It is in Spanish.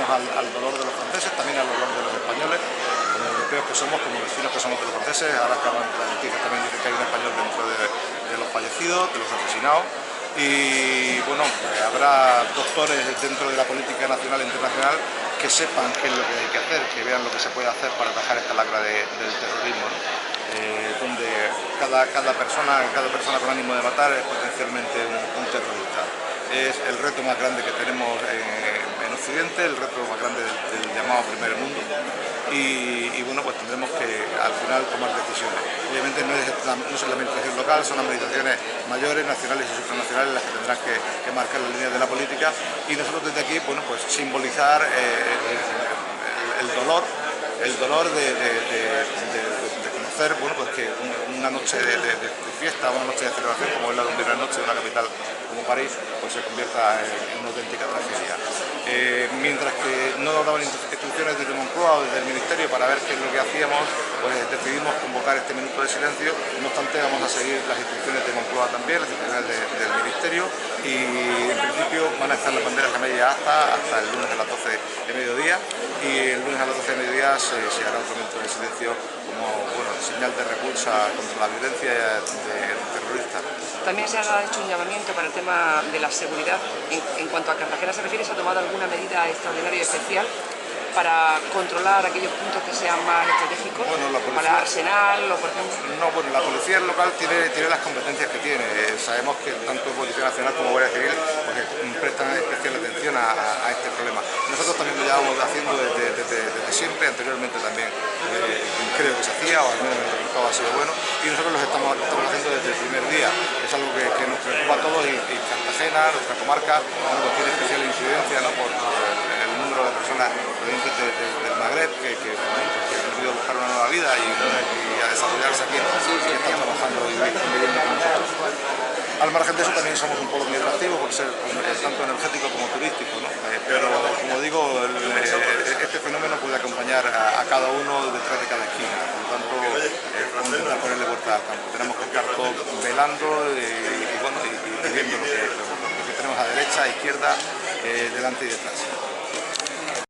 unimos al dolor de los franceses, también al dolor de los españoles, como europeos que somos, como vecinos que somos de los franceses. Ahora acaban la noticia, también dice que hay un español dentro de los fallecidos, de los asesinados. Y bueno, habrá doctores dentro de la política nacional e internacional que sepan qué es lo que hay que hacer, que vean lo que se puede hacer para atajar esta lacra del terrorismo, ¿no? Donde cada persona con ánimo de matar es potencialmente un terrorista. Es el reto más grande que tenemos en Occidente, el reto más grande del llamado primer mundo. Y bueno, pues tendremos que al final tomar decisiones. Obviamente no es la administración local, son administraciones mayores, nacionales y supranacionales las que tendrán que marcar las líneas de la política, y nosotros desde aquí, bueno, pues simbolizar el dolor de conocer, bueno, pues que una noche de fiesta, una noche de celebración como es la de una noche de una capital como París, pues se convierta en una auténtica tragedia. Mientras que no nos daban instrucciones desde Moncloa o desde el Ministerio para ver qué es lo que hacíamos, pues decidimos convocar este minuto de silencio. No obstante, vamos a seguir las instrucciones de Moncloa también, las instrucciones del Ministerio, y en principio van a estar las banderas a media hasta el lunes a las 12 de mediodía, y el lunes a las 12 de mediodía se hará otro minuto de silencio como, bueno, señal de repulsa contra la violencia del terrorista. También se ha hecho un llamamiento para el tema de la seguridad. En cuanto a Cartagena se refiere, ¿se ha tomado alguna medida extraordinaria y especial para controlar aquellos puntos que sean más estratégicos? Bueno, para Arsenal o por ejemplo. No, bueno, la policía local tiene las competencias que tiene. Sabemos que tanto Policía Nacional como Guardia Civil pues, prestan especial atención a este problema. Nosotros también lo llevamos haciendo desde siempre, anteriormente también creo que se hacía, o al menos el resultado ha sido bueno, y nosotros lo estamos haciendo desde el primer día. Es algo que nos preocupa a todos, y Cartagena, nuestra comarca, bueno, tiene especial incidencia, ¿no? por el número de personas provenientes del Magreb que han querido buscar una nueva vida y a desarrollarse aquí, ¿no? Y están trabajando y viviendo con nosotros. Al margen de eso, también somos un polo muy atractivo por ser tanto energético como turístico, ¿no? Pero como digo, este fenómeno puede acompañar a cada uno detrás de cada esquina. Por lo tanto, vamos a intentar ponerle vuelta al campo. Tenemos que estar todos velando y viendo lo que tenemos a derecha, a izquierda, delante y detrás.